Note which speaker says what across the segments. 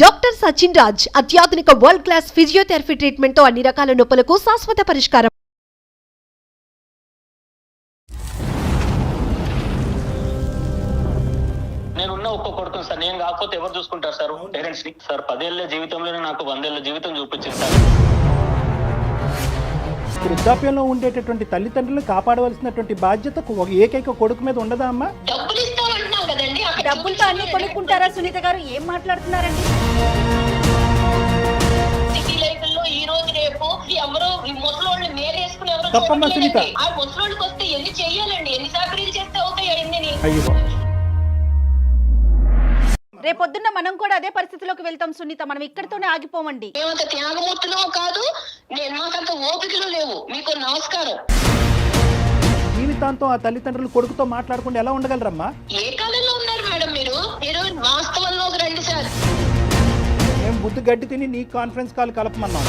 Speaker 1: Doctor Sachin Raj అత్యాధునిక world class physiotherapy treatment తో అన్ని రకాల నొప్పులకు శాశ్వత పరిష్కారం.
Speaker 2: నేనున్న ఒక్క కొడుకుని సార్, నేను కాకపోతే ఎవరు చూసుకుంటారు సార్ పేరెంట్స్ ని? సార్ 10 ఏళ్ల జీవితంలోనే నాకు 100 ఏళ్ల జీవితం చూపించింది సార్.
Speaker 3: వృద్ధాప్యంలో ఉండేటటువంటి తల్లిదండ్రులను కాపాడవలసినటువంటి బాధ్యత ఏకైక కొడుకు మీద ఉండదా అమ్మా?
Speaker 4: డబ్బులు ఇస్తామంటున్నాం కదండి,
Speaker 5: డబ్బులతో అన్ని కొనుక్కుంటారా సునీత గారు? ఏం మాట్లాడుతున్నారండి?
Speaker 4: సిటీ లైఫ్ లో ఈ రోజు రేపు ఎవరో ముసలోళ్ళు నేరేసుకుని ఎవరో
Speaker 3: తప్పమ్మా సునీత.
Speaker 4: ఆ ముసలోళ్ళకి వస్తే ఎన్ని చెయ్యాలండి, ఎన్ని సాకరీలు చేస్తే అవుతాయి అన్ని.
Speaker 3: అయ్యో,
Speaker 5: రేపొద్దున్న మనం కూడా అదే పరిస్థితిలోకి వెళ్తాం సునీత. మనం ఇక్కడితోనే ఆగిపోమండి.
Speaker 4: మేమంత త్యాగమూర్తులో కాదు, మాకంత ఓపికలు లేవు. మీకు నమస్కారం.
Speaker 3: జీవితాంతం ఆ తల్లిదండ్రులు కొడుకుతో మాట్లాడకుండా ఎలా ఉండగలరమ్మా?
Speaker 4: ఏ కాలంలో ఉన్నారు మేడం మీరు? మీరు వాస్తవంలోకి రండి సార్.
Speaker 3: మేము బుద్ధి గడ్డి తిని నీ కాన్ఫరెన్స్ కాల్ కలపమన్నాం.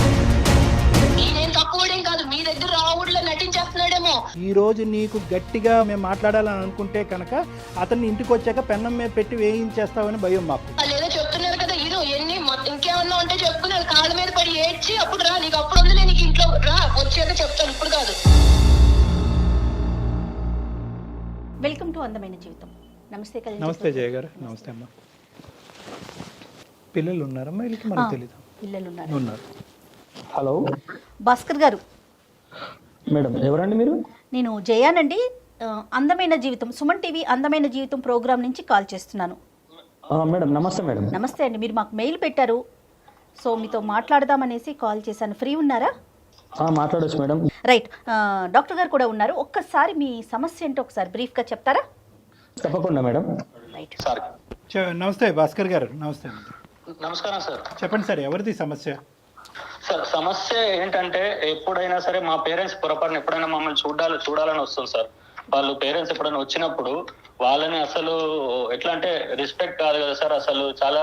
Speaker 4: నేనేం తక్కువడేం కాదు, మీ దగ్గర రావుడిలో నటించేస్తున్నాడేమో.
Speaker 3: ఈ రోజు నీకు గట్టిగా మేము మాట్లాడాలని అనుకుంటే కనుక అతన్ని ఇంటికి వచ్చాక పెన్నం మీద పెట్టి వేయించేస్తావని భయం మాకు.
Speaker 4: లేదో చెప్తున్నారు కదా, ఇదో ఎన్ని ఇంకేమన్నా ఉంటే చెప్పుకున్నారు, కాళ్ళ మీద పడి ఏడ్చి అప్పుడు రా, నీకు అప్పుడు ఉంది, నీకు ఇంట్లో రా, వచ్చాక చెప్తాను, ఇప్పుడు కాదు.
Speaker 5: వెల్కమ్ టు అందమైన జీవితం. నమస్తే కళ్యాణ్.
Speaker 3: నమస్తే జయ గారు. నమస్తే అమ్మా. పిల్లలు ఉన్నారమ్మా? వీళ్ళకి మనకు తెలీదు.
Speaker 5: పిల్లలు
Speaker 3: ఉన్నారు.
Speaker 6: హలో
Speaker 5: భాస్కర్ గారు.
Speaker 6: మేడం, ఎవరండి మీరు?
Speaker 5: నేను జయానండి. అందమైన జీవితం, సుమన్ టీవీ అందమైన జీవితం ప్రోగ్రామ్ నుంచి కాల్ చేస్తున్నాను.
Speaker 6: మేడం నమస్తే. మేడం
Speaker 5: నమస్తే అండి. మీరు మాకు మెయిల్ పెట్టారు, సో మీతో మాట్లాడదామనేసి కాల్ చేశాను. ఫ్రీ ఉన్నారా?
Speaker 6: మాట్లాడొచ్చు మేడం.
Speaker 5: రైట్. డాక్టర్ గారు కూడా ఉన్నారు. ఒక్కసారి మీ సమస్య ఏంటో ఒకసారి బ్రీఫ్గా చెప్తారా?
Speaker 6: తప్పకుండా మేడం.
Speaker 5: రైట్
Speaker 2: సార్
Speaker 3: నమస్తే భాస్కర్ గారు. నమస్తే.
Speaker 2: నమస్కారం సార్.
Speaker 3: చెప్పండి సార్, ఎవరిది సమస్య?
Speaker 2: సార్ సమస్య ఏంటంటే, ఎప్పుడైనా సరే మా పేరెంట్స్ పొరపాటున ఎప్పుడైనా మమ్మల్ని చూడాలని వస్తుంది సార్. వాళ్ళు పేరెంట్స్ ఎప్పుడైనా వచ్చినప్పుడు వాళ్ళని అసలు ఎట్లా అంటే రెస్పెక్ట్ కాదు కదా సార్, అసలు చాలా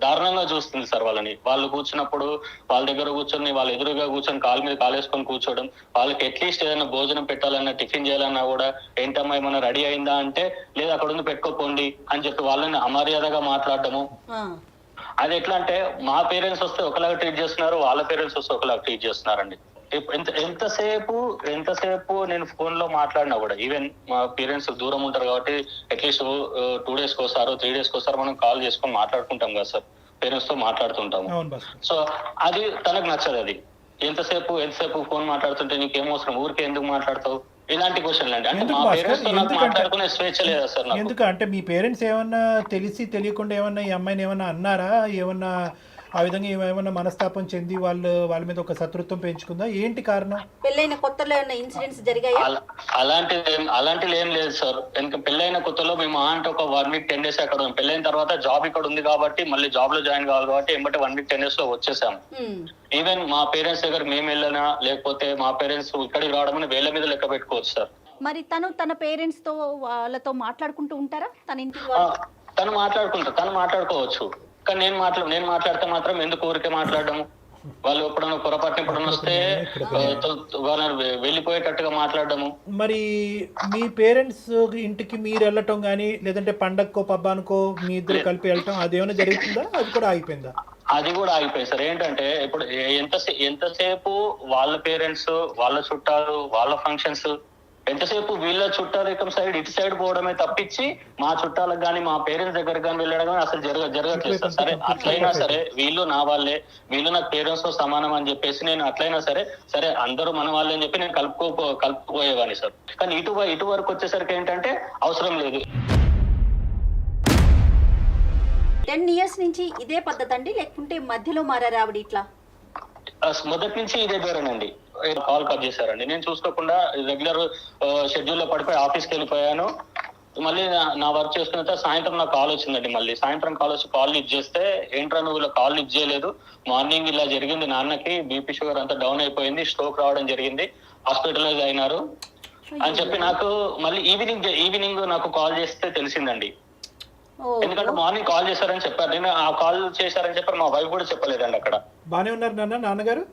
Speaker 2: దారుణంగా చూస్తుంది సార్ వాళ్ళని. వాళ్ళు కూర్చున్నప్పుడు వాళ్ళ దగ్గర కూర్చొని, వాళ్ళ ఎదురుగా కూర్చొని కాలు మీద కాలేసుకొని కూర్చోవడం, వాళ్ళకి అట్లీస్ట్ ఏదైనా భోజనం పెట్టాలన్నా, టిఫిన్ చేయాలన్నా కూడా ఏంటమ్మా ఏమన్నా రెడీ అయిందా అంటే లేదు అక్కడ ఉంది పెట్టుకోపోండి అని చెప్పి వాళ్ళని అమర్యాదగా మాట్లాడటము. అది ఎట్లా అంటే మా పేరెంట్స్ వస్తే ఒకలాగా ట్రీట్ చేస్తున్నారు, వాళ్ళ పేరెంట్స్ వస్తే ఒకలాగా ట్రీట్ చేస్తున్నారండి. ఎంతసేపు నేను ఫోన్ లో మాట్లాడినా కూడా, ఈవెన్ మా పేరెంట్స్ దూరం ఉంటారు కాబట్టి అట్లీస్ట్ 2 days కోసారో 3 days కోసారో మనం కాల్ చేసుకొని మాట్లాడుకుంటాం కదా సార్, పేరెంట్స్ తో మాట్లాడుతుంటాము. సో అది తనకు నచ్చదు. అది ఎంతసేపు ఫోన్ మాట్లాడుతుంటే నీకేం అవసరం, ఊరికే ఎందుకు మాట్లాడతావు, ఇలాంటి క్వశ్చన్లు అండి. అంటే మా పేరెంట్స్ తో నాకు మాట్లాడుకునే స్వేచ్ఛ లేదా సార్ నాకు?
Speaker 3: ఎందుకంటే మీ పేరెంట్స్ ఏమన్నా తెలిసి తెలియకుండా ఏమన్నా ఈ అమ్మాయిని ఏమన్నా అన్నారా? ఏమన్నా ఆ విధంగా ఏమైనా మనస్తాపం చెంది వాళ్ళ మీద ఒక శత్రుత్వం పెంచుకుందా? ఏంటి కారణం?
Speaker 5: పెళ్ళైన కొత్తలో ఏమైనా ఇన్సిడెంట్స్ జరిగాయా?
Speaker 2: అలాంటిది ఏం లేదు సార్. ఎందుకంటే పెళ్ళైన కొత్తలో మేము అంటే ఒక 1 week 10 days అక్కడ ఉన్నాం. పెళ్ళైన తర్వాత జాబ్ ఇక్కడ ఉంది కాబట్టి మళ్ళీ జాబ్ లో జాయిన్ కావాలి కాబట్టి ఎంబటే 1 week 10 days లో వచ్చేసాము. ఈవెన్ మా పేరెంట్స్ దగ్గర మేము వెళ్ళినా లేకపోతే మా పేరెంట్స్ ఇక్కడికి రావడం వేళ్ల మీద లెక్క పెట్టుకోవచ్చు సార్.
Speaker 5: మరి తన పేరెంట్స్ తో వాళ్ళతో మాట్లాడుకుంటూ ఉంటారా? తన ఇంటికి
Speaker 2: తను మాట్లాడుకోవచ్చు, కానీ నేను మాట్లాడితే మాత్రం ఎందుకు ఊరికే మాట్లాడము? వాళ్ళు ఎప్పుడన్నా పొరపాటున ఎప్పుడన్నా వస్తే వాళ్ళని వెళ్ళిపోయేటట్టుగా మాట్లాడము.
Speaker 3: మరి మీ పేరెంట్స్ ఇంటికి మీరు వెళ్ళటం కానీ లేదంటే పండగకో పబ్బానికో మీ ఇద్దరు కలిపి వెళ్ళటం అదేమైనా జరుగుతుందా? అది కూడా ఆగిపోయిందా?
Speaker 2: అది కూడా ఆగిపోయింది సార్. ఏంటంటే ఇప్పుడు ఎంతసేపు వాళ్ళ పేరెంట్స్, వాళ్ళ చుట్టాలు, వాళ్ళ ఫంక్షన్స్, ఎంతసేపు వీళ్ళ చుట్టాలు సైడ్ ఇటు సైడ్ పోవడమే తప్పించి మా చుట్టాలకు కానీ మా పేరెంట్స్ దగ్గర కానీ వెళ్ళడం కానీ అసలు జరగట్లేదు సార్. సరే అట్లయినా సరే వీళ్ళు నా వాళ్ళే, వీళ్ళు నాకు పేరెంట్స్ తో సమానం అని చెప్పేసి నేను అట్లయినా సరే అందరూ మన వాళ్ళే అని చెప్పి నేను కలుపుకోయేవాడిని సార్. కానీ ఇటు వరకు వచ్చేసరికి ఏంటంటే అవసరం లేదు.
Speaker 5: 10 years నుంచి ఇదే పద్ధతి అండి, లేకుంటే మధ్యలో మారారా ఆవిడ ఇట్లా?
Speaker 2: మొదటి నుంచి ఇదే ధోరణండి. కాల్ కట్ చేశారండి, నేను చూసుకోకుండా రెగ్యులర్ షెడ్యూల్ లో పడిపోయి ఆఫీస్కి వెళ్ళిపోయాను. మళ్ళీ నా వర్క్ చేసుకున్న తర్వాత సాయంత్రం నాకు కాల్ వచ్చిందండి. మళ్ళీ సాయంత్రం కాల్ వచ్చి కాల్ లిఫ్ట్ చేస్తే ఏంట్రా నువ్వు ఇలా కాల్ లిఫ్ట్ చేయలేదు, మార్నింగ్ ఇలా జరిగింది, నాన్నకి బీపీ షుగర్ అంతా డౌన్ అయిపోయింది, స్ట్రోక్ రావడం జరిగింది, హాస్పిటలైజ్ అయినారు అని చెప్పి నాకు మళ్ళీ ఈవినింగ్ నాకు కాల్ చేస్తే తెలిసిందండి. ఎందుకంటే మార్నింగ్ కాల్ చేశారని చెప్పారు, నేను ఆ కాల్ చేశారని చెప్పారు, మా వైఫ్ కూడా చెప్పలేదండి. అక్కడ
Speaker 3: బానే ఉన్నారు నాన్నగారు?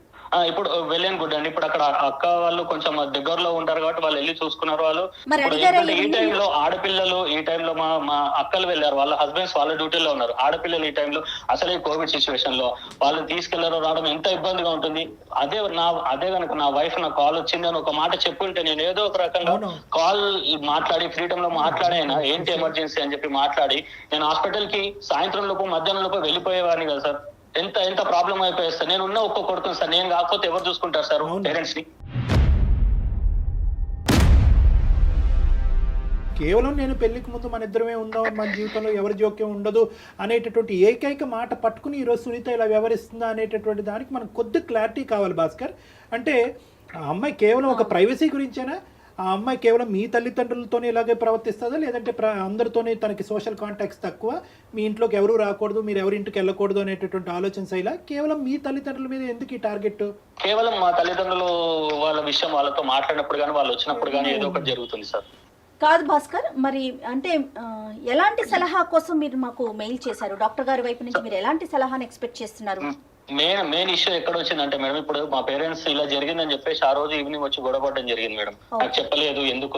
Speaker 2: ఇప్పుడు వెళ్ళాను గుడ్ అండి. ఇప్పుడు అక్కడ అక్క వాళ్ళు కొంచెం దగ్గరలో ఉంటారు కాబట్టి వాళ్ళు వెళ్ళి చూసుకున్నారు. వాళ్ళు
Speaker 5: మరి
Speaker 2: ఇప్పుడు
Speaker 5: అడిగారా
Speaker 2: ఏంటంటే ఈ
Speaker 5: ఏమని?
Speaker 2: టైంలో ఆడపిల్లలు, ఈ టైంలో మా అక్కలు వెళ్ళారు, వాళ్ళ హస్బెండ్స్ వాళ్ళ డ్యూటీలో ఉన్నారు. ఆడపిల్లలు ఈ టైంలో అసలు ఈ కోవిడ్ సిచ్యువేషన్ లో వాళ్ళని తీసుకెళ్లారో రావడం ఎంత ఇబ్బందిగా ఉంటుంది. అదే కనుక నా వైఫ్ నా కాల్ వచ్చింది అని ఒక మాట చెప్పుంటే నేను ఏదో ఒక రకంగా కాల్ మాట్లాడి ఫ్రీడమ్ లో మాట్లాడైనా ఏంటి ఎమర్జెన్సీ అని చెప్పి మాట్లాడి నేను హాస్పిటల్ కి సాయంత్రం లోపు మధ్యాహ్నం లోపు వెళ్ళిపోయేవాడిని కదా సార్. ఎంత ప్రాబ్లం అయిపోయాయి సార్. నేను ఉన్న ఒక్క కొడుకుని సార్, నేను కాకపోతే ఎవరు చూసుకుంటారు సార్ పేరెంట్స్ ని?
Speaker 3: కేవలం నేను పెళ్లికి ముందు మన ఇద్దరమే ఉందాం, మన జీవితంలో ఎవరి జోక్యం ఉండదు అనేటటువంటి ఏకైక మాట పట్టుకుని ఈరోజు సునీత ఇలా వ్యవహరిస్తుందా అనేటటువంటి దానికి మనకు కొద్ది క్లారిటీ కావాలి భాస్కర్. అంటే ఆ అమ్మాయి కేవలం ఒక ప్రైవసీ గురించేనా? ఆ అమ్మాయి కేవలం మీ తల్లిదండ్రులతోనే ఇలాగే ప్రవర్తిస్తుందా, లేదంటే అందరితోనే తనకి సోషల్ కాంటాక్ట్స్ తక్కువ, మీ ఇంట్లోకి ఎవరు రాకూడదు, మీరు ఎవరి ఇంటికి వెళ్ళకూడదు అనేటటువంటి ఆలోచన శైలా? కేవలం మీ తల్లిదండ్రుల మీద ఎందుకు ఈ టార్గెట్?
Speaker 2: కేవలం మా తల్లిదండ్రులు వాళ్ళ విషయం వాళ్ళతో మాట్లాడినప్పుడు కానీ వాళ్ళు వచ్చినప్పుడు కానీ ఏదో ఒకటి జరుగుతుంది సార్.
Speaker 5: కాదు భాస్కర్, మరి అంటే ఎలాంటి సలహా కోసం మీరు మాకు మెయిల్ చేశారు? డాక్టర్ గారి వైపు నుంచి మీరు ఎలాంటి సలహాను ఎక్స్పెక్ట్ చేస్తున్నారు?
Speaker 2: మెయిన్ ఇష్యూ ఎక్కడ వచ్చిందంటే మేడం, ఇప్పుడు మా పేరెంట్స్ ఇలా జరిగిందని చెప్పేసి ఆ రోజు ఈవినింగ్ వచ్చి గొడవపడడం జరిగింది మేడం. నాకు చెప్పలేదు, ఎందుకు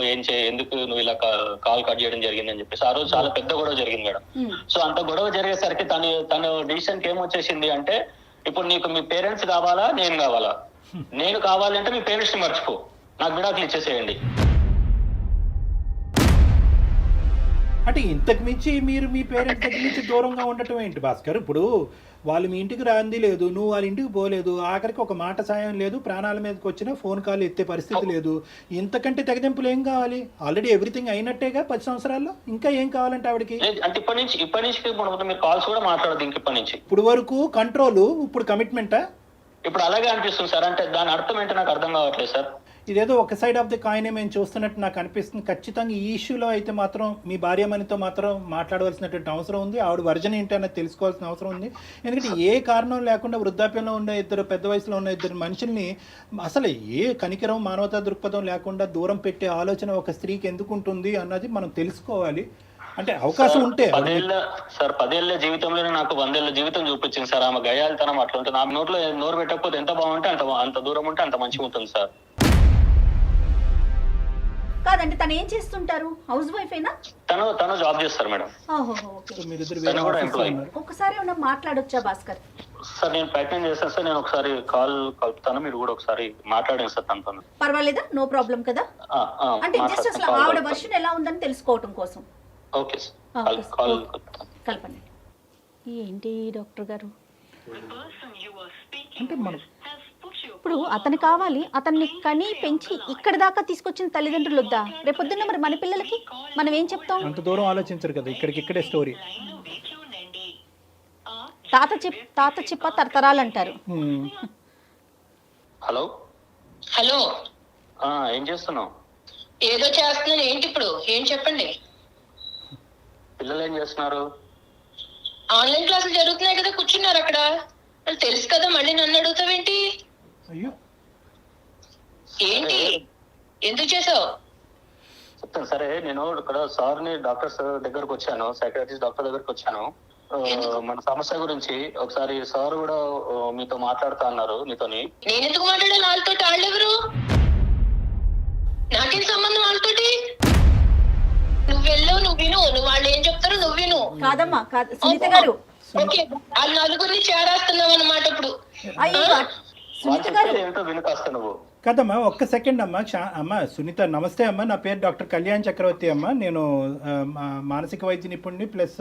Speaker 2: నువ్వు ఇలా కాల్ కట్ చేయడం జరిగిందని చెప్పేసి ఆ రోజు చాలా పెద్ద గొడవ జరిగింది మేడం. సో అంత గొడవ జరిగేసరికి తను డిసిషన్ కి ఏమొచ్చేసింది అంటే, ఇప్పుడు నీకు మీ పేరెంట్స్ కావాలా నేను కావాలా? నేను కావాలంటే మీ పేరెంట్స్ ని మర్చిపో, నాకు విడాకులు ఇచ్చేసేయండి.
Speaker 3: అంటే ఇంతకు మించి మీరు మీ పేరెంట్స్ దగ్గర నుంచి దూరంగా ఉండటం ఏంటి భాస్కర్? ఇప్పుడు వాళ్ళు మీ ఇంటికి రాంది లేదు, నువ్వు వాళ్ళ ఇంటికి పోలేదు, ఆఖరికి ఒక మాట సాయం లేదు, ప్రాణాల మీదకి వచ్చినా ఫోన్ కాల్ ఎత్తే పరిస్థితి లేదు. ఇంతకంటే తెగదెంపులు ఏం కావాలి? ఆల్రెడీ ఎవ్రీథింగ్ అయినట్టేగా 10 సంవత్సరాల్లో, ఇంకా ఏం కావాలంటే ఆవిడకి?
Speaker 2: అంటే ఇప్పటి నుంచి మీరు కాల్స్ కూడా మాట్లాడదు ఇంక ఇప్పటి నుంచి.
Speaker 3: ఇప్పుడు వరకు కంట్రోల్, ఇప్పుడు కమిట్మెంటా?
Speaker 2: ఇప్పుడు అలాగే అనిపిస్తుంది సార్. అంటే దాని అర్థం ఏంటో నాకు అర్థం కావట్లేదు సార్.
Speaker 3: ఇదేదో ఒక సైడ్ ఆఫ్ ది కాయిన్ మేము చూస్తున్నట్టు నాకు అనిపిస్తుంది. ఖచ్చితంగా ఈ ఇష్యూలో అయితే మాత్రం మీ భార్యమణితో మాత్రం మాట్లాడవలసినటువంటి అవసరం ఉంది. ఆవిడ వర్జన్ ఏంటి అన్నది తెలుసుకోవాల్సిన అవసరం ఉంది. ఎందుకంటే ఏ కారణం లేకుండా వృద్ధాప్యంలో ఉన్న ఇద్దరు, పెద్ద వయసులో ఉన్న ఇద్దరు మనుషుల్ని అసలు ఏ కనికరం, మానవతా దృక్పథం లేకుండా దూరం పెట్టే ఆలోచన ఒక స్త్రీకి ఎందుకు ఉంటుంది అన్నది మనం తెలుసుకోవాలి. అంటే అవకాశం ఉంటే
Speaker 2: 10 ఏళ్ల జీవితంలోనే నాకు 100 ఏళ్ల జీవితం చూపించింది సార్. ఆమె గయాలితనం అట్లా ఉంటుంది. ఆమె నోట్లో నోరు పెట్టకపోతే ఎంత బాగుంటే అంత దూరం ఉంటే అంత మంచిగా ఉంటుంది సార్.
Speaker 5: కాదండి, తను ఏం చేస్తుంటారు? హౌస్ వైఫ్ అయినా?
Speaker 2: తను జాబ్ చేస్తారు మేడం.
Speaker 5: ఒకసారి ఏమన్నా మాట్లాడొచ్చా భాస్కర్?
Speaker 2: సార్ నేను ప్రయత్నం చేస్తాను సార్. నేను ఒకసారి కాల్ కలుపుతాను, మీరు కూడా ఒకసారి మాట్లాడండి సార్ తనతో.
Speaker 5: పర్వాలేదా? నో ప్రాబ్లం కదా? అంటే జస్ట్ అసలు ఆవిడ వర్షన్ ఎలా ఉందని తెలుసుకోవటం కోసం.
Speaker 2: ఓకే సార్, కాల్
Speaker 5: కల్పండి. ఏంటి డాక్టర్ గారు,
Speaker 3: అంటే మనం
Speaker 5: ఇప్పుడు అతను కావాలి, అతన్ని కని పెంచి ఇక్కడ దాకా తీసుకొచ్చిన తల్లిదండ్రులు వద్దా? రేపొద్దున్న మరి మన పిల్లలకి మనం ఏం చెప్తాం?
Speaker 3: అంత దూరం ఆలోచించరు కదా, ఇక్కడే స్టోరీ.
Speaker 5: తాత చెప్ప తరతరాలు అంటారు.
Speaker 2: హలో
Speaker 4: హలో,
Speaker 2: ఏం చేస్తున్నావు?
Speaker 4: ఏదో చేస్తున్నాను. ఏంటి ఇప్పుడు? ఏం చెప్పండి.
Speaker 2: పిల్లలు ఏం చేస్తున్నారు?
Speaker 4: ఆన్లైన్ క్లాసులు జరుగుతున్నాయి కదా, కూర్చున్నారు అక్కడ. వాళ్ళు తెలుసు కదా, మళ్ళీ నన్ను అడుగుతావేంటి?
Speaker 3: అయ్యో
Speaker 4: ఏంటి, ఎందుకు చేసావు?
Speaker 2: చెప్తాను సరే. నేను ఇక్కడ సార్ని డాక్టర్స్ దగ్గరకు వచ్చాను, సైకాట్రిస్ట్ డాక్టర్ దగ్గరకు వచ్చాను. మన సమస్య గురించి ఒకసారి సార్ కూడా మీతో మాట్లాడుతా అన్నారు. మీతోని
Speaker 4: నేను ఎందుకు మాట్లాడాలి వాళ్ళతో? వాళ్ళెవరు? నాకేం సంబంధం వాళ్ళతోటి? నువ్వు వెళ్ళవు, నువ్వు విను. నువ్వు వాళ్ళు ఏం చెప్తారో నువ్వు విను.
Speaker 5: కాదమ్మా, కాదు సునీత గారు.
Speaker 4: ఓకే, ఆ నలుగురిని చేరేస్తున్నావు అన్నమాట ఇప్పుడు.
Speaker 5: సునీత గారు
Speaker 2: ఏంటో వినుకాస్తా నువ్వు.
Speaker 3: కదమ్మా, ఒక్క సెకండ్ అమ్మా. అమ్మ సునీత, నమస్తే అమ్మ. నా పేరు డాక్టర్ కళ్యాణ్ చక్రవర్తి అమ్మ. నేను మానసిక వైద్య నిపుణుడిని ప్లస్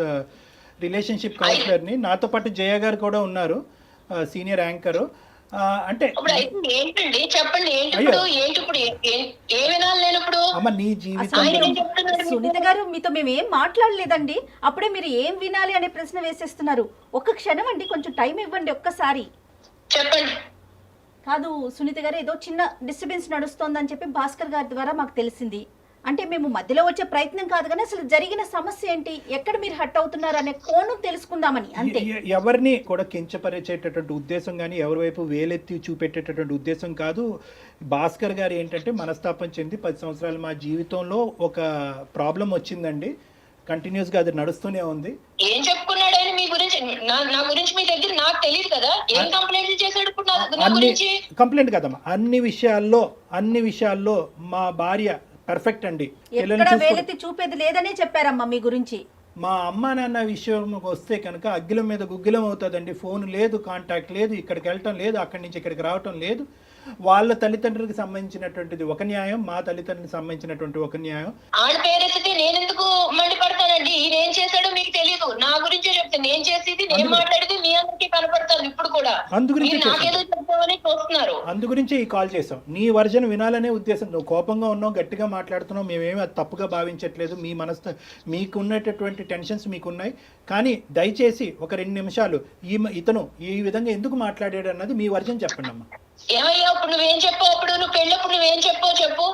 Speaker 3: రిలేషన్షిప్ కౌన్సిలర్ని. నాతో పాటు జయ గారు కూడా ఉన్నారు, సీనియర్ యాంకరు. అంటే
Speaker 4: ఏంటండి చెప్పండి, ఏంటి ఇప్పుడు ఏ వినాలి నేను ఇప్పుడు?
Speaker 3: అమ్మ నీ జీవితం.
Speaker 5: సునీత గారు, మీతో మేము ఏం మాట్లాడలేదండి, అప్పుడే మీరు ఏం వినాలి అనే ప్రశ్న వేసేస్తున్నారు. ఒక్క క్షణం అండి, కొంచెం టైం ఇవ్వండి ఒక్కసారి.
Speaker 4: చెప్పండి.
Speaker 5: కాదు సునీత గారు, ఏదో చిన్న డిస్టర్బెన్స్ నడుస్తోందని చెప్పి భాస్కర్ గారి ద్వారా మాకు తెలిసింది. అంటే మేము మధ్యలో వచ్చే ప్రయత్నం కాదు, కానీ అసలు జరిగిన సమస్య ఏంటి, ఎక్కడ మీరు హట్ అవుతున్నారు అనే కోణం తెలుసుకుందామని అంతే.
Speaker 3: ఎవరిని కూడా కించపరిచేటటువంటి ఉద్దేశం కానీ ఎవరి వైపు వేలెత్తి చూపెట్టేటటువంటి ఉద్దేశం కాదు. భాస్కర్ గారు ఏంటంటే మనస్తాపం చెంది 10 సంవత్సరాలు మా జీవితంలో ఒక ప్రాబ్లం వచ్చిందండి, కంటిన్యూస్గా అది నడుస్తూనే ఉంది.
Speaker 4: ఏం చెప్పుకున్నాడు ఆయన మీ గురించి? నా గురించి మీ దగ్గర నాకు తెలియదు కదా. ఏం కంప్లైంట్ చేశాడు ఇప్పుడు నా
Speaker 3: అన్ని
Speaker 4: గురించి?
Speaker 3: కంప్లైంట్ కదమ్మా, అన్ని విషయాల్లో మా భార్య పర్ఫెక్ట్ అండి.
Speaker 5: ఎక్కడ వేలెత్తి చూపేది లేదనే చెప్పారమ్మా మీ గురించి.
Speaker 3: మా అమ్మ నాన్న విషయం వస్తే కనుక అగ్గిలం మీద గుగ్గిలం అవుతుందండి. ఫోన్ లేదు, కాంటాక్ట్ లేదు, ఇక్కడికి వెళ్ళటం లేదు, అక్కడి నుంచి ఇక్కడికి రావటం లేదు. వాళ్ళ తల్లిదండ్రులకు సంబంధించినటువంటిది ఒక న్యాయం, మా తల్లిదండ్రులకు సంబంధించినటువంటి ఒక న్యాయం.
Speaker 4: ఆడ పేరెత్తితే నేను ఎందుకు మండిపడతానండి? ఈయన ఏం చేశాడో మీకు తెలియదు, నా గురించే చెప్తే నేను చేసేది నేను మాట్లాడితే మీ అందరికీ కనపడతాను. ఇప్పుడు కూడా
Speaker 3: అందుగురించి
Speaker 4: మీరు నాకేదో చెప్తామని చూస్తున్నారు.
Speaker 3: అందుగురించే ఈ కాల్ చేసాం. నీ వర్జన్ వినాలనే ఉద్దేశం. నువ్వు కోపంగా ఉన్నావు, గట్టిగా మాట్లాడుతున్నావు, మేమేమి అది తప్పుగా భావించట్లేదు. మీ మనసు మీకున్నటువంటి టెన్షన్స్ మీకున్నాయి. కానీ దయచేసి ఒక 2 నిమిషాలు ఇతను ఈ విధంగా ఎందుకు మాట్లాడాడు అన్నది మీ వర్జన్ చెప్పండి అమ్మా.
Speaker 4: ఏమయ్యా ఇప్పుడు నువ్వేం చెప్పావు? అప్పుడు నువ్వు పెళ్ళప్పుడు నువ్వేం చెప్పావు చెప్పు.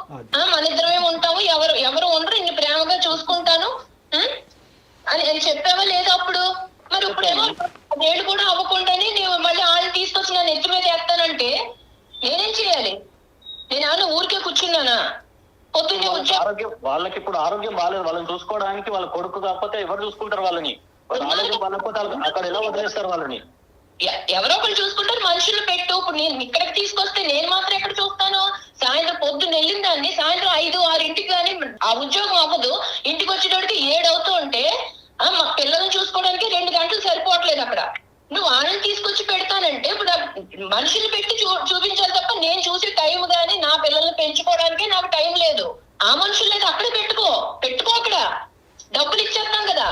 Speaker 4: మన ఇద్దరమే ఉంటాము, ఎవరు ఉండరు, ఇన్ని ప్రేమగా చూసుకుంటాను అని చెప్పావా లేదా అప్పుడు? మరి ఇప్పుడేమో 10 ఏళ్ళు కూడా అవ్వకుండానే నువ్వు మళ్ళీ వాళ్ళని తీసుకొచ్చి నన్ను ఎత్తి మీద ఎత్తానంటే నేనేం చేయాలి? నేను ఊరికే కూర్చున్నానా? పొద్దున్నే
Speaker 2: ఆరోగ్యం వాళ్ళకి ఇప్పుడు ఆరోగ్యం బాగాలేదు, వాళ్ళని చూసుకోవడానికి వాళ్ళ కొడుకు కాకపోతే ఎవరు చూసుకుంటారు వాళ్ళని? వాళ్ళ ఆరోగ్యం బాగాలేకపోతే అక్కడ ఎలా వదిలేస్తారు వాళ్ళని?
Speaker 4: ఎవరో ఒకరు చూసుకుంటారు. మనుషులు పెట్టు. ఇప్పుడు నేను ఇక్కడికి తీసుకొస్తే నేను మాత్రం ఎక్కడ చూస్తాను? సాయంత్రం పొద్దున్న వెళ్ళిన దాన్ని సాయంత్రం 5-6 కానీ ఆ ఉద్యోగం అవ్వదు. ఇంటికి వచ్చేటోడికి 7 అవుతూ ఉంటే మా పిల్లల్ని చూసుకోవడానికి 2 గంటలు సరిపోవట్లేదు అక్కడ. నువ్వు వాళ్ళని తీసుకొచ్చి పెడతానంటే ఇప్పుడు మనుషులు పెట్టి చూపించాలి తప్ప నేను చూసే టైం గానీ నా పిల్లల్ని పెంచుకోవడానికి నాకు టైం లేదు. ఆ మనుషులు లేదు, అక్కడే పెట్టుకో అక్కడ డబ్బులు ఇచ్చేస్తాం కదా.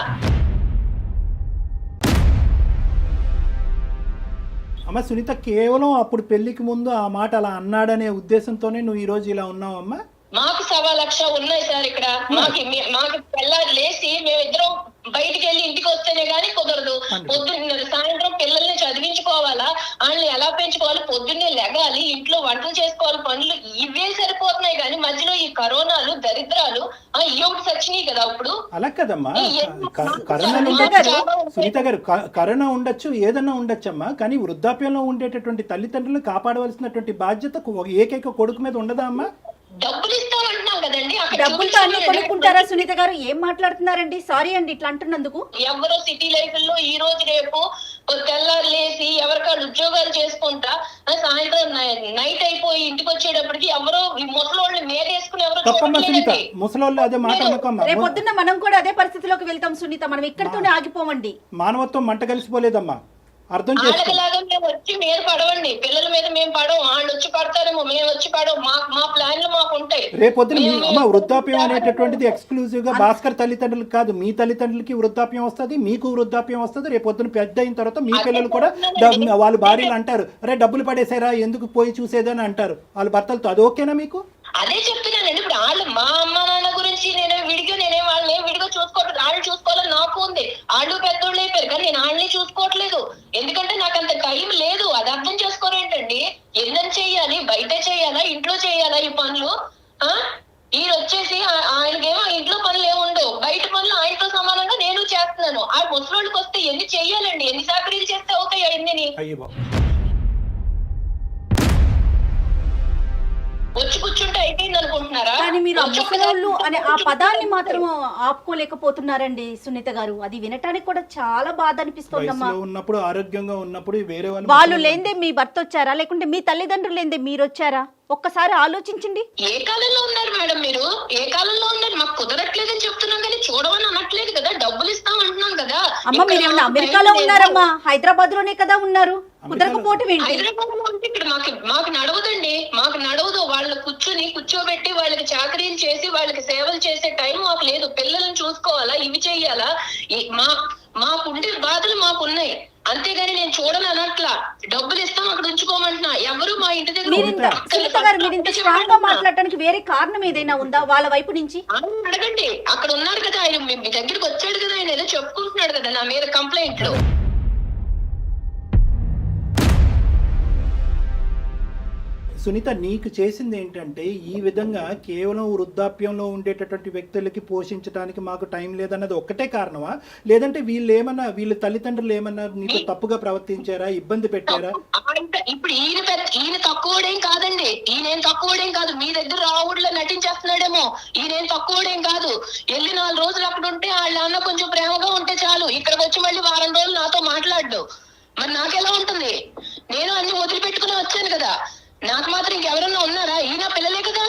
Speaker 3: అమ్మ సునీత, కేవలం అప్పుడు పెళ్లికి ముందు ఆ మాట అలా అన్నాడనే ఉద్దేశంతోనే నువ్వు ఈ రోజు ఇలా ఉన్నావమ్మా?
Speaker 4: మాకు 1,00,000 ఉన్నాయి సార్ ఇక్కడ. మాకు తెల్లారి లేసి మేమిద్దరం బయటికి వెళ్ళి ఇంటికి వస్తేనే గానీ కుదరదు. పొద్దున్న సాయంత్రం పిల్లల్ని చదివించుకోవాలా, వాళ్ళని ఎలా పెంచుకోవాలి, పొద్దున్నే లెగాలి, ఇంట్లో వంటలు చేసుకోవాలి, పనులు ఇవే సరిపోతున్నాయి. కానీ మధ్యలో ఈ కరోనాలు దరిద్రాలు ఇవి ఒకటి సచ్చినాయి కదా. ఇప్పుడు
Speaker 3: అలా కదమ్మా, కరోనా ఉండొచ్చు సునీత గారు, కరోనా ఉండొచ్చు, ఏదన్నా ఉండొచ్చమ్మా. కానీ వృద్ధాప్యంలో ఉండేటటువంటి తల్లిదండ్రులను కాపాడవలసినటువంటి బాధ్యత ఏకైక కొడుకు మీద ఉండదా అమ్మా?
Speaker 4: డబ్బులు ఇస్తామంటున్నాం కదండి.
Speaker 5: డబ్బులతో అన్ని కొనుక్కుంటారా సునీత గారు? ఏం మాట్లాడుతున్నారండి? సారీ అండి ఇట్లా అంటున్నందుకు.
Speaker 4: ఎవరో సిటీ లైఫ్ లో ఈ రోజు రేపు తెల్లారు లేసి ఎవరికాళ్ళు ఉద్యోగాలు చేసుకుంటా సాయంత్రం నైట్ అయిపోయి ఇంటికి వచ్చేటప్పటికి ఎవరో ముసలోళ్ళు మేరేసుకుని ఎవరో చూడట్లేదండి.
Speaker 3: ముసలోళ్ళు అదే మాట అనుకోమ్మా.
Speaker 5: రేపొద్దున్న మనం కూడా అదే పరిస్థితిలోకి వెళ్తాం సునీత. మనం ఇక్కడితోనే ఆగిపోమండి.
Speaker 3: మానవత్వం మంట కలిసిపోలేదమ్మా, అర్థం చేసుకో.
Speaker 4: వాళ్ళలాగా మేము వచ్చి మీరు పడవండి, పిల్లల మీద మేము పడవు, వాళ్ళు వచ్చి పడతారేమో, మేము వచ్చి పడవు. మా ప్లాన్లు మాకు ఉంటాయి.
Speaker 3: రేపొద్దున అమ్మ వృద్ధాప్యం అనేటటువంటిది ఎక్స్క్లూజివ్ గా భాస్కర్ తల్లిదండ్రులకు కాదు, మీ తల్లిదండ్రులకి వృద్ధాప్యం వస్తుంది, మీకు వృద్ధాప్యం వస్తుంది. రేపొద్దున పెద్ద అయిన తర్వాత మీ పిల్లలు కూడా వాళ్ళ భార్యలు అంటారు, అరే డబ్బులు పడేసారా ఎందుకు పోయి చూసేదని అంటారు వాళ్ళ భర్తలతో. అది ఓకేనా మీకు?
Speaker 4: అదే చెప్తున్నానండి. ఇప్పుడు వాళ్ళు మా అమ్మ నాన్న గురించి నేనే వాళ్ళని విడిగా చూసుకోవట్లేదు. వాళ్ళు చూసుకోవాలని నాకు ఉంది. వాళ్ళు పెద్దోళ్ళు అయిపోయారు కానీ నేను వాళ్ళని చూసుకోవట్లేదు. ఎందుకంటే నాకు అంత టైం లేదు. అది అర్థం చేసుకోరేంటండి? ఎన్నని చెయ్యాలి? బయట చెయ్యాలా, ఇంట్లో చెయ్యాలా ఈ పనులు? ఈయన వచ్చేసి ఆయనకేమో ఇంట్లో పనులు ఏముండవు, బయట పనులు ఆయనతో సమానంగా నేను చేస్తున్నాను. ఆ ముసలోళ్ళకి వస్తే ఎన్ని చెయ్యాలండి? ఎన్ని సాకరీలు చేస్తే అవుతాయి అన్ని? వచ్చి కూర్చుంటే అయిపోయింది అనుకుంటున్నారా?
Speaker 5: కానీ మీరు ముసలోళ్ళు అనే ఆ పదాన్ని మాత్రం ఆపుకోలేకపోతున్నారండి సునీత గారు. అది వినటానికి కూడా చాలా బాధ అనిపిస్తోందమ్మా.
Speaker 3: ఉన్నప్పుడు ఆరోగ్యంగా ఉన్నప్పుడు వేరే
Speaker 5: వాళ్ళు లేందే మీ భర్త వచ్చారా, లేకుంటే మీ తల్లిదండ్రులు లేందే మీరు వచ్చారా? ఒక్కసారి ఆలోచించండి.
Speaker 4: ఏ కాలంలో ఉన్నారు మేడం మీరు? ఏ కాలంలో ఉన్నారు? మాకు కుదరట్లేదని చెప్తున్నాం కానీ చూడమని అనట్లేదు కదా. డబ్బులు ఇస్తాం అంటున్నాం కదా.
Speaker 5: అమ్మ మీరు ఏమన్నా అమెరికాలో ఉన్నారమ్మా? హైదరాబాద్ లోనే కదా ఉన్నారు. కుదరకపోవటం ఏంటి?
Speaker 4: హైదరాబాద్ లో ఉంటే ఇక్కడ మాకు నడవదండి. మాకు నడవదు. వాళ్ళని కూర్చోబెట్టి వాళ్ళకి చాకరీలు చేసి వాళ్ళకి సేవలు చేసే టైం మాకు లేదు. పిల్లల్ని చూసుకోవాలా, ఇవి చెయ్యాలా, మాకుండే బాధలు మాకున్నాయి. అంతేగాని నేను చూడను అనట్లా. డబ్బులు ఇస్తాం అక్కడ ఉంచుకోమంటున్నా. ఎవరు మా ఇంటి దగ్గర
Speaker 5: మాట్లాడటానికి వేరే కారణం ఏదైనా ఉందా వాళ్ళ వైపు నుంచి?
Speaker 4: అడగండి. అక్కడ ఉన్నారు కదా ఆయన, మీ దగ్గరికి వచ్చాడు కదా ఆయన, ఏదో చెప్పుకుంటున్నాడు కదా నా మీద కంప్లైంట్లు.
Speaker 3: సునీత నీకు చేసింది ఏంటంటే ఈ విధంగా కేవలం వృద్ధాప్యంలో ఉండేటటువంటి వ్యక్తులకి పోషించడానికి మాకు టైం లేదన్నది ఒక్కటే కారణమా, లేదంటే వీళ్ళ తల్లిదండ్రులు ఏమన్నా నీకు తప్పుగా ప్రవర్తించారా, ఇబ్బంది పెట్టారా?
Speaker 4: ఇప్పుడు ఈయన తక్కువడేం కాదండి, ఈయనేం తక్కువడేం కాదు. మీ దగ్గర రావుడిలో నటించేస్తున్నాడేమో. ఈయనేం తక్కువడేం కాదు. వెళ్ళి 4 రోజులు అక్కడ ఉంటే వాళ్ళ అన్న కొంచెం ప్రేమగా ఉంటే చాలు, ఇక్కడికి వచ్చి మళ్ళీ వారం రోజులు నాతో మాట్లాడు. మరి నాకెలా ఉంటుంది? నేను అన్ని వదిలిపెట్టుకుని వచ్చాను కదా. నాకు మాత్రం ఇంకెవరన్నా ఉన్నారా? ఈయన పిల్లలే కదా.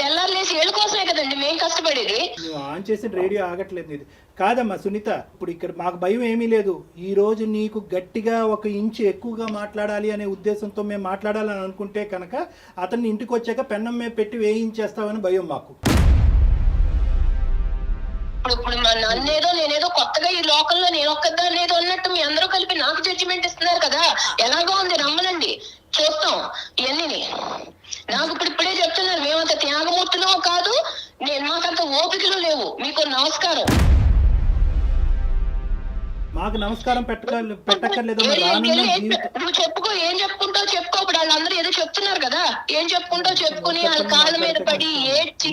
Speaker 4: తెల్లారు లేసి ఏళ్ళ కోసమే కదండి మేము కష్టపడేది.
Speaker 3: నువ్వు ఆన్ చేసిన రేడియో ఆగట్లేదు ఇది. కాదమ్మా సునీత, ఇప్పుడు ఇక్కడ మాకు భయం ఏమీ లేదు. ఈ రోజు నీకు గట్టిగా 1 ఇంచు ఎక్కువగా మాట్లాడాలి అనే ఉద్దేశంతో మేము మాట్లాడాలని అనుకుంటే కనుక అతన్ని ఇంటికి వచ్చాక పెన్నం మీద పెట్టి వేయించేస్తామని భయం మాకు.
Speaker 4: ఇప్పుడు నన్నేదో నేనేదో కొత్తగా ఈ లోకంలో నేను ఒక్కదాన్ని ఏదో అన్నట్టు మీ అందరూ కలిపి నాకు జడ్జిమెంట్ ఇస్తున్నారు కదా. ఎలాగో ఉంది, రమ్మనండి చూస్తాం ఇవన్నీ. నాకు ఇప్పుడే చెప్తున్నారు, మేమంత త్యాగమూర్తులో కాదు, మాకంత ఓపికలు లేవు. మీకు నమస్కారం.
Speaker 3: మాకు నమస్కారం పెట్టక్కర్లేదు.
Speaker 4: నువ్వు చెప్పుకో, ఏం చెప్పుకుంటావు చెప్పుకో. ఇప్పుడు వాళ్ళందరూ ఏదో చెప్తున్నారు కదా, ఏం చెప్పుకుంటావు చెప్పుకుని వాళ్ళ కాళ్ళ మీద పడి ఏడ్చి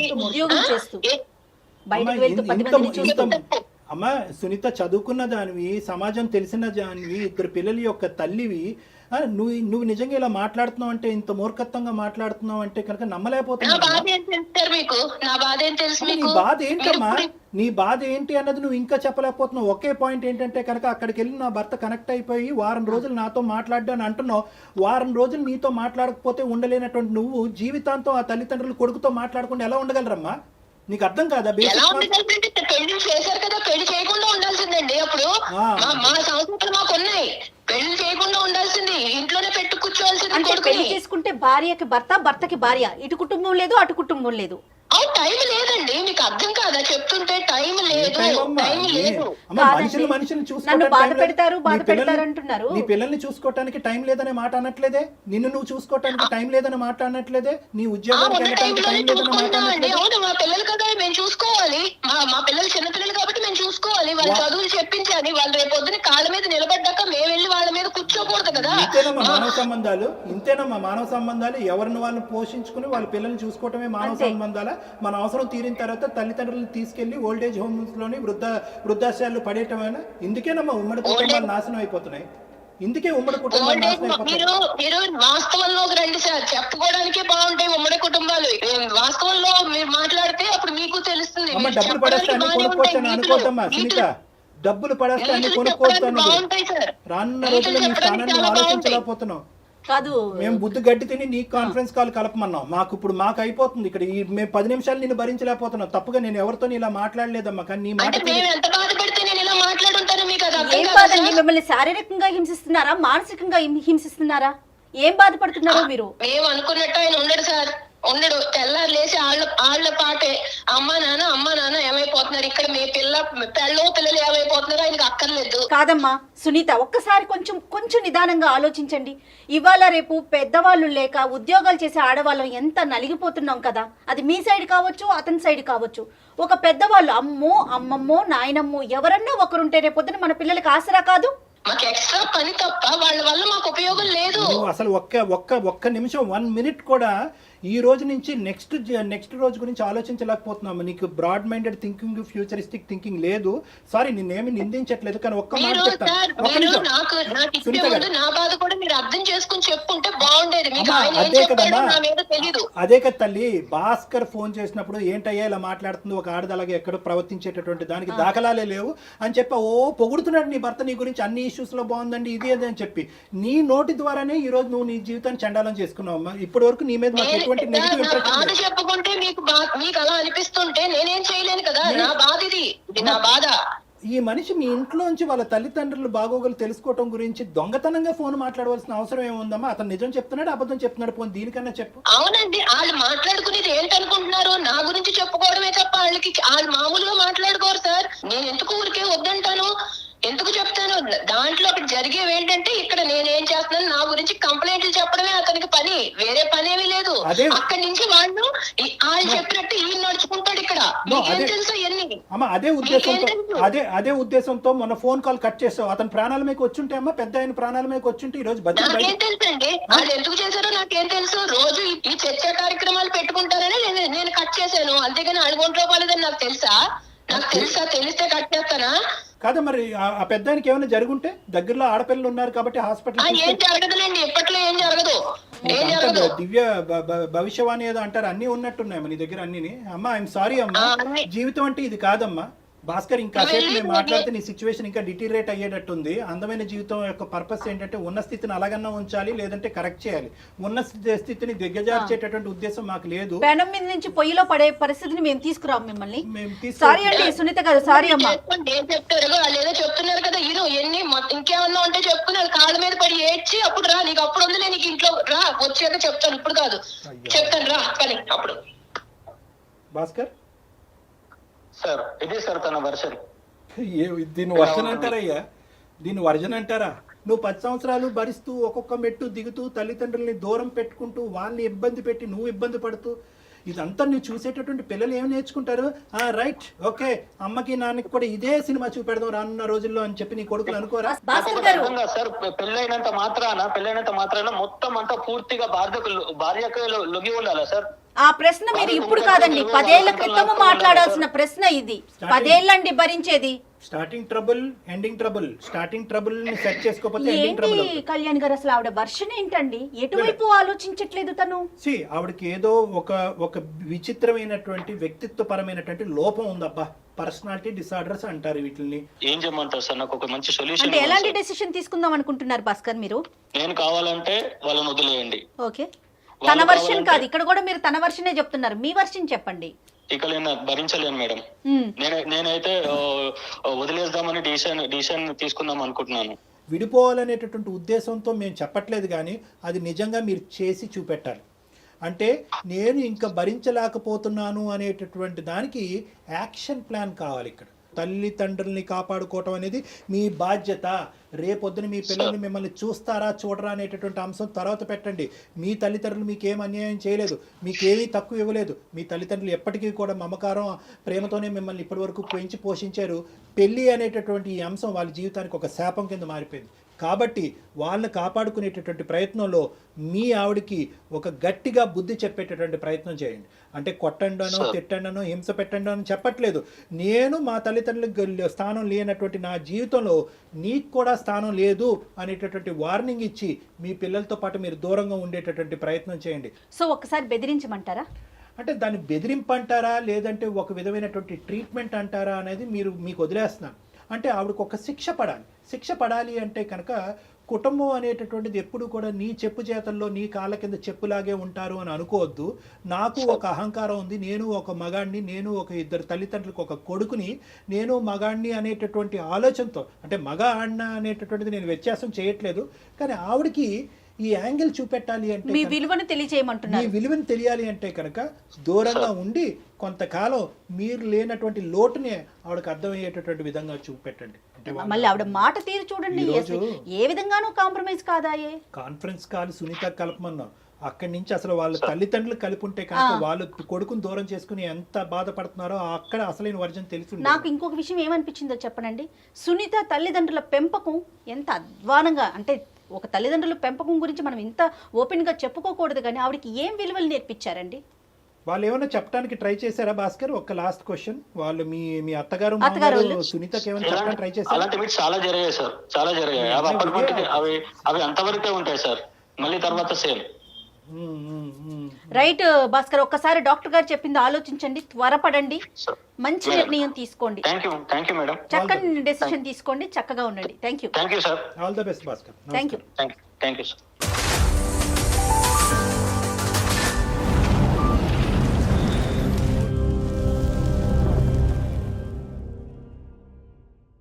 Speaker 3: అమ్మా సునీత, చదువుకున్న దానివి, సమాజం తెలిసిన దానివి, 2 పిల్లల యొక్క తల్లివి, నువ్వు నిజంగా ఇలా మాట్లాడుతున్నావు అంటే, ఇంత మూర్ఖత్వంగా మాట్లాడుతున్నావు అంటే కనుక నమ్మలేకపోతున్నావు. నీ బాధ ఏంటమ్మా, నీ బాధ ఏంటి అన్నది నువ్వు ఇంకా చెప్పలేకపోతున్నావు. ఒకే పాయింట్ ఏంటంటే కనుక అక్కడికి వెళ్ళి నా భర్త కనెక్ట్ అయిపోయి వారం రోజులు నాతో మాట్లాడ్డాను అంటున్నావు. వారం రోజులు నీతో మాట్లాడకపోతే ఉండలేనటువంటి నువ్వు జీవితాంతం ఆ తల్లిదండ్రులు కొడుకుతో మాట్లాడకుండా ఎలా ఉండగలరమ్మా? నీకు అర్థం కాదా?
Speaker 4: పెళ్లి చేశారు కదా, పెళ్లి చేయకుండా ఉండాల్సిందండి. అప్పుడు మా సంస్కృతులు మాకు ఉన్నాయి. పెళ్లి చేయకుండా ఉండాల్సింది, ఇంట్లోనే పెట్టు కూర్చోవాల్సింది.
Speaker 5: పెళ్లి చేసుకుంటే భార్యకి భర్త, భర్తకి భార్య, ఇటు కుటుంబం లేదు అటు కుటుంబం లేదు.
Speaker 4: టైం లేదండి, మీకు అర్థం కాదా? చెప్తుంటే టైం లేదు.
Speaker 5: నన్ను బాధ పెడతారు అంటున్నారు.
Speaker 3: నీ పిల్లల్ని చూసుకోవటానికి టైం లేదనే మాట అనట్లేదే, నిన్ను నువ్వు చూసుకోవటానికి టైం లేదనే మాట అనట్లేదే, నీ ఉద్యోగానికి వెళ్ళడానికి టైం లేదనే మాట అనట్లేదే.
Speaker 4: అవును, మా పిల్లలు కదా మేము చూసుకోవాలి. మా పిల్లలు చిన్నపిల్లలు కాబట్టి మేము చూసుకోవాలి. వాళ్ళ చదువులు చెప్పించాలి. వాళ్ళు రేపొద్దున కాళ్ళ మీద నిలబడ్డాక మేము వెళ్ళి వాళ్ళ మీద కూర్చోకూడదు కదా.
Speaker 3: ఇంతేనమ్మా మానవ సంబంధాలు. ఎవరిని వాళ్ళు పోషించుకుని వాళ్ళ పిల్లల్ని చూసుకోవటమే మానవ సంబంధాలు. మన అవసరం తీరిన తర్వాత తల్లిదండ్రులను తీసుకెళ్లి ఓల్డేజ్ హోమ్స్ లోని వృద్ధాశ్రయాలు పడేయటమైనా. ఇందుకేనమ్మా ఉమ్మడి కుటుంబాలు నాశనం అయిపోతున్నాయి. ఇందుకే ఉమ్మడి కుటుంబాలు నాశనం అయిపోతున్నాయి.
Speaker 4: మీరు వాస్తవంలోకి రండి సార్, చెప్పుకోవడానికే బాగుంటాయి ఉమ్మడి కుటుంబాలు. వాస్తవంలో మీరు మాట్లాడితే అప్పుడు మీకు తెలుస్తుంది.
Speaker 3: డబ్బులు పడేస్తే అన్ని కొనుక్కోవచ్చని అనుకోవద్దమ్మా సునీత. డబ్బులు పడేస్తే అన్ని కొనుక్కోవచ్చు. రానున్న రోజుల్లో నీ స్థానాన్ని ఆలోచించలేకపోతున్నావు
Speaker 5: కాదు.
Speaker 3: మేము బుద్ధి గడ్డి తిని నీ కాన్ఫరెన్స్ కాల్ కలపమన్నాం. మాకు అయిపోతుంది ఇక్కడ. మేము 10 నిమిషాలు నిన్ను భరించలేకపోతున్నాం. తప్పుగా నేను ఎవరితో ఇలా మాట్లాడలేదమ్మా. కానీ నీ మాట
Speaker 5: మిమ్మల్ని శారీరకంగా హింసిస్తున్నారా, మానసికంగా హింసిస్తున్నారా? ఏం బాధపడుతున్నారో మీరు?
Speaker 4: మేము అనుకున్నట్టు ఆయన ఉండడు సార్, ఉండడు. తెల్లారు లేచి వాళ్ళ పాటే అమ్మా నాన్న ఏమైపోతున్నారు, ఇక్కడ మీ పిల్లలు ఏమైపోతున్నారు ఆయనకి అక్కర్లేదు.
Speaker 5: కాదమ్మా సునీత, ఒక్కసారి కొంచెం నిదానంగా ఆలోచించండి. ఇవాళ రేపు పెద్దవాళ్ళు లేక ఉద్యోగాలు చేసే ఆడవాళ్ళం ఎంత నలిగిపోతున్నాం కదా. అది మీ సైడ్ కావచ్చు, అతని సైడ్ కావచ్చు. ఒక పెద్దవాళ్ళు అమ్మో, అమ్మమ్మో, నాయనమ్మో ఎవరన్నా ఒకరుంటే రేపొద్దున మన పిల్లలకి ఆసరా కాదు.
Speaker 4: మాకు ఎక్స్ట్రా పని తప్ప వాళ్ళ వల్ల మాకు ఉపయోగం లేదు.
Speaker 3: అసలు ఒక్క నిమిషం 1 మినిట్ కూడా ఈ రోజు నుంచి నెక్స్ట్ రోజు గురించి ఆలోచించలేకపోతున్నాము. నీకు broad minded thinking, futuristic thinking లేదు. సారీ, నిన్నేమి నిందించట్లేదు, కానీ ఒక్క మాట
Speaker 4: నా బాధ కూడా మీరు అర్థం చేసుకుని చెప్పుంటే బాగుండేది.
Speaker 3: అదే కదమ్మా, అదే కదా తల్లి. భాస్కర్ ఫోన్ చేసినప్పుడు ఏంటయ్యా ఇలా మాట్లాడుతుంది, ఒక ఆడది అలాగే ఎక్కడ ప్రవర్తించేటటువంటి దానికి దాఖలాలే లేవు అని చెప్పి పొగుడుతున్నాడు నీ భర్త నీ గురించి. అన్ని ఇష్యూస్ లో బాగుందండి ఇది అది అని చెప్పి నీ నోటి ద్వారానే ఈ రోజు నువ్వు నీ జీవితాన్ని చండాలం చేసుకున్నావు అమ్మా. ఇప్పటి వరకు నీ మీద
Speaker 4: బాధ చెప్పుకుంటే మీకు అలా అనిపిస్తుంటే నేనేం చేయలేను కదా. నా బాధ ఇది నా బాధ.
Speaker 3: ఈ మనిషి మీ ఇంట్లోంచి వాళ్ళ తల్లిదండ్రులు బాగోగులు తెలుసుకోవటం గురించి దొంగతనంగా ఫోన్ మాట్లాడవలసిన అవసరం ఏముందమ్మా? అతను నిజం చెప్తున్నాడు, అబద్ధం చెప్తున్నాడు, పోనీ దీనికన్నా చెప్పు.
Speaker 4: అవునండి, వాళ్ళు మాట్లాడుకునేది ఏంటనుకుంటున్నారు? నా గురించి చెప్పుకోవడమే తప్ప వాళ్ళు మామూలుగా మాట్లాడుకోరు సార్. నేను ఎందుకు ఊరికే వద్దంటాను, ఎందుకు చెప్తాను? దాంట్లో అక్కడ జరిగేవి ఏంటంటే ఇక్కడ నేనేం చేస్తున్నాను, నా గురించి కంప్లైంట్లు చెప్పడమే అతనికి పని, వేరే పని ఏమీ లేదు. అక్కడి నుంచి వాళ్ళు ఆయన చెప్పినట్టు ఈయన నడుచుకుంటాడు ఇక్కడ.
Speaker 3: No,
Speaker 4: మీకేం
Speaker 3: అదే-
Speaker 4: తెలుసు ఎన్ని?
Speaker 3: అమ్మ అదే ఉద్దేశంతో
Speaker 4: మీకేం తెలుసు?
Speaker 3: అదే ఉద్దేశంతో మొన్న ఫోన్ కాల్ కట్ చేసావు. అతని ప్రాణాల మీకు వచ్చుంటే అమ్మ, పెద్ద ఆయన ప్రాణాల మీకు వచ్చుంటే ఈ రోజు బతికి
Speaker 4: నాకేం
Speaker 3: బయట
Speaker 4: తెలుసండి వాళ్ళు ఎందుకు చేశారో నాకేం తెలుసు. రోజు ఈ చర్చా కార్యక్రమాలు పెట్టుకుంటారని నేను కట్ చేశాను, అంతేగాని ఆయన ఒంట్లో బాలేదని నాకు తెలుసా? తెలిస్తే కట్ చేస్తానా?
Speaker 3: కాదా మరి ఆ పెద్ద ఆయనకి ఏమైనా జరుగుంటే, దగ్గరలో ఆడపిల్లలు ఉన్నారు కాబట్టి హాస్పిటల్
Speaker 4: ఏం జరగదులేండి, ఎప్పట్లో ఏం జరగదు, ఏం జరగదు.
Speaker 3: దివ్య భవిష్యవాణి ఏదో అంటారు, అన్ని ఉన్నట్టున్నాయమ్మా నీ దగ్గర అన్ని. అమ్మా ఐఎమ్ సారీ అమ్మా,
Speaker 4: అన్ని.
Speaker 3: జీవితం అంటే ఇది కాదమ్మా. భాస్కర్ ఇంకా సేపు
Speaker 4: వెళ్ళి
Speaker 3: మేము మాట్లాడితే నీ సిచ్యువేషన్ ఇంకా డిటీరియేట్ అయ్యేటట్టుంది. అందమైన జీవితం యొక్క పర్పస్ ఏంటంటే ఉన్న స్థితిని అలాగన్నా ఉంచాలి, లేదంటే కరెక్ట్ చేయాలి. ఉన్న స్థితిని దిగ్గజార్చేటటువంటి ఉద్దేశం మాకు లేదు.
Speaker 5: పెనం మీద నుంచి పొయ్యిలో పడే పరిస్థితిని మేము తీసుకురాం మిమ్మల్ని.
Speaker 3: మేము
Speaker 5: సారీ అండి సునీత గారు, సారీ అమ్మా.
Speaker 4: ఏం చెప్తారు వాళ్ళు ఏదో చెప్తున్నారు కదా, ఇను ఎన్ని ఇంకేమన్నా ఉంటే చెప్పుకున్నారు, కాళ్ళ మీద పడి ఏడ్చి అప్పుడు రా, నీకు అప్పుడు ఉంది, నేను నీకు ఇంట్లో రా, వచ్చాక చెప్తాను, ఇప్పుడు కాదు చెప్తాను రా కానీ అప్పుడు.
Speaker 3: భాస్కర్
Speaker 2: సార్ ఇదే సార్ తన వర్షన్.
Speaker 3: దీన్ని వర్జన్ అంటారయ్యా, దీన్ని వర్జన్ అంటారా? నువ్వు 10 సంవత్సరాలు భరిస్తూ ఒక్కొక్క మెట్టు దిగుతూ తల్లిదండ్రుల్ని దూరం పెట్టుకుంటూ వాళ్ళని ఇబ్బంది పెట్టి నువ్వు ఇబ్బంది పడుతూ ఇదంతా నువ్వు చూసేటటువంటి పిల్లలు ఏమి నేర్చుకుంటారు? రైట్, ఓకే, అమ్మకి నాన్నకి కూడా ఇదే సినిమా చూపెడదాం రానున్న రోజుల్లో అని చెప్పి నీ కొడుకులు అనుకోరా?
Speaker 5: భాస్కర్ గారు
Speaker 2: సార్ పెళ్ళైనంత మాత్రాన మొత్తం అంతా పూర్తిగా భార్యకు లొంగి ఉండాలా సార్?
Speaker 5: ఆ ప్రశ్న మీరు ఇప్పుడు కాదండి, 10 ఏళ్ల క్రితం మాట్లాడాల్సిన ప్రశ్న ఇది. 10 ఏళ్ళండి భరించేది.
Speaker 3: Starting trouble, ending trouble. Starting trouble ని సెట్ చేసుకోకపోతే ఎండింగ్ ట్రబుల్.
Speaker 5: ఏంటి కళ్యాణ్ గారు, అసలు ఆవిడ వర్షన్ ఏంటండి? ఎటువైపు ఆలోచించట్లేదు తను.
Speaker 3: ఆవిడకి ఏదో ఒక విచిత్రమైనటువంటి వ్యక్తిత్వపరమైనటువంటి లోపం ఉందబ్బా. పర్సనాలిటీ డిసార్డర్స్ అంటారు వీటిని.
Speaker 2: ఏం చేయమంటారు సార్? నాకు ఒక మంచి సొల్యూషన్.
Speaker 5: అంటే ఎలాంటి డెసిషన్ తీసుకుందాం అనుకుంటున్నారు భాస్కర్ మీరు?
Speaker 2: నేను కావాలంటే వాళ్ళని వదిలేయండి.
Speaker 5: ఓకే, తన వర్షన్ కాదు, ఇక్కడ కూడా మీరు తన వర్షనే చెప్తున్నారు, మీ వర్షన్ చెప్పండి.
Speaker 2: ఇక నేను భరించలేను మేడం. నేనైతే వదిలేద్దామని డిసిషన్ తీసుకుందాం అనుకుంటున్నాను.
Speaker 3: విడిపోవాలనేటటువంటి ఉద్దేశంతో మేము చెప్పట్లేదు, కానీ అది నిజంగా మీరు చేసి చూపెట్టాలి. అంటే నేను ఇంకా భరించలేకపోతున్నాను అనేటటువంటి దానికి యాక్షన్ ప్లాన్ కావాలి. ఇక్కడ తల్లిదండ్రుల్ని కాపాడుకోవటం అనేది మీ బాధ్యత. రేపొద్దున మీ పిల్లల్ని మిమ్మల్ని చూస్తారా చూడరా అనేటటువంటి అంశం తర్వాత పెట్టండి. మీ తల్లిదండ్రులు మీకేం అన్యాయం చేయలేదు, మీకేమీ తక్కువ ఇవ్వలేదు. మీ తల్లిదండ్రులు ఎప్పటికీ కూడా మమకారం ప్రేమతోనే మిమ్మల్ని ఇప్పటి వరకు పెంచి పోషించారు. పెళ్ళి అనేటటువంటి ఈ అంశం వాళ్ళ జీవితానికి ఒక శాపం కింద మారిపోయింది. కాబట్టి వాళ్ళని కాపాడుకునేటటువంటి ప్రయత్నంలో మీ ఆవిడికి ఒక గట్టిగా బుద్ధి చెప్పేటటువంటి ప్రయత్నం చేయండి. అంటే కొట్టండనో తిట్టండనో హింస పెట్టండో అని చెప్పట్లేదు. నేను మా తల్లిదండ్రులకు స్థానం లేనటువంటి నా జీవితంలో నీకు కూడా స్థానం లేదు అనేటటువంటి వార్నింగ్ ఇచ్చి మీ పిల్లలతో పాటు మీరు దూరంగా ఉండేటటువంటి ప్రయత్నం చేయండి.
Speaker 5: సో ఒక్కసారి బెదిరించమంటారా?
Speaker 3: అంటే దాన్ని బెదిరింపు అంటారా, లేదంటే ఒక విధమైనటువంటి ట్రీట్మెంట్ అంటారా అనేది మీకు వదిలేస్తున్నాను. అంటే ఆవిడకు ఒక శిక్ష పడాలి అంటే కనుక కుటుంబం అనేటటువంటిది ఎప్పుడు కూడా నీ చెప్పు చేతల్లో నీ కాళ్ళ కింద చెప్పులాగే ఉంటారు అని అనుకోవద్దు. నాకు ఒక అహంకారం ఉంది, నేను ఒక మగాడిని, నేను ఒక ఇద్దరు తల్లిదండ్రులకు ఒక కొడుకుని, నేను మగాడిని అనేటటువంటి ఆలోచనతో, అంటే మగ ఆడిన అనేటటువంటిది నేను వ్యత్యాసం చేయట్లేదు, కానీ ఆవిడకి ఈ యాంగిల్ చూపెట్టాలి అంటే,
Speaker 5: మీ విలువను తెలియజేయమంటున్నారు.
Speaker 3: మీ విలువను తెలియాలి అంటే కనుక దూరంగా ఉండి కొంతకాలం మీరు లేనటువంటి లోటునే ఆవిడకి అర్థమయ్యేటటువంటి విధంగా చూపెట్టండి.
Speaker 5: మళ్ళీ ఆవిడ మాట తీరు చూడండి, ఏ విధంగానూ కాంప్రమైజ్ కాదాయే.
Speaker 3: కాన్ఫరెన్స్ కాల్ సునీత కలపమన్నాం, అక్కడి నుంచి అసలు వాళ్ళ తల్లిదండ్రులు కలిపి ఉంటే కనుక వాళ్ళు కొడుకుని దూరం చేసుకుని ఎంత బాధపడుతున్నారో అక్కడ అసలైన వర్జన్ తెలుసు.
Speaker 5: నాకు ఇంకొక విషయం ఏమనిపించిందో చెప్పనండి, సునీత తల్లిదండ్రుల పెంపకం ఎంత అధ్వానంగా, అంటే ఒక తల్లిదండ్రుల పెంపకం గురించి మనం ఇంత ఓపెన్ గా చెప్పుకోకూడదు, కానీ ఆవిడకి ఏం విలువలు నేర్పించారండి?
Speaker 3: వాళ్ళు ఏమైనా చెప్పడానికి ట్రై చేశారా భాస్కర్? ఒక లాస్ట్ క్వశ్చన్, వాళ్ళు మీ అత్తగారు సునీతకి ఏమైనా చెప్పడానికి ట్రై చేశారు?
Speaker 2: అలాంటివి చాలా జరిగాయి సార్, చాలా జరిగాయి. అవి అప్పటికి అవి అంతవరకే ఉంటాయి సార్, మళ్ళీ తర్వాత సేమ్.
Speaker 5: రైట్ భాస్కర్, ఒక్కసారి డాక్టర్ గారు చెప్పింది ఆలోచించండి, త్వరపడండి, మంచి నిర్ణయం తీసుకోండి.
Speaker 2: Thank you madam.
Speaker 5: చక్కని డెసిషన్ తీసుకోండి, చక్కగా ఉండండి. Thank you
Speaker 2: sir.
Speaker 3: All the best Bhaskar.
Speaker 5: Thank you
Speaker 2: sir.